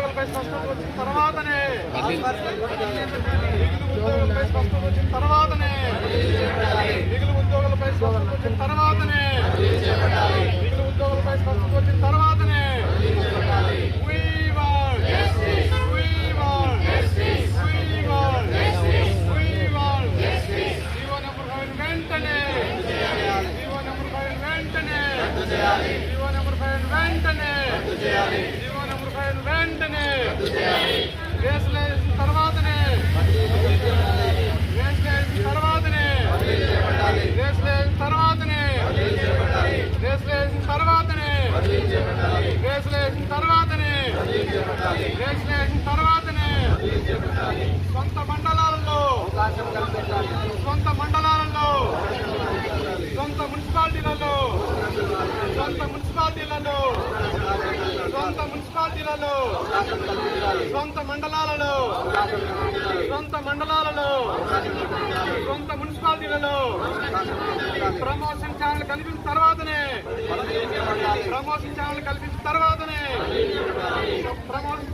ఉద్యోగులపై స్పష్టత వచ్చిన తర్వాతనే ఉద్యోగులపై స్పష్టత వచ్చిన తర్వాతనే మిగులు ఉద్యోగులపై స్పష్టత వచ్చిన తర్వాతనే మిగులు ఉద్యోగులపై స్పష్టత వచ్చిన తర్వాతనే సొంత మండలాలలో సొంత మున్సిపాలిటీలలో సొంత మండలాలలో సొంత మున్సిపాలిటీలలో ప్రమోషన్ ఛానల్ కల్పించిన తర్వాతనే ప్రమోషన్ ఛానల్ కల్పించిన తర్వాతనే ప్రమోషన్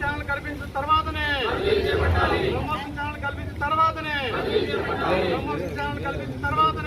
ఛానల్ కల్పించిన తర్వాతనే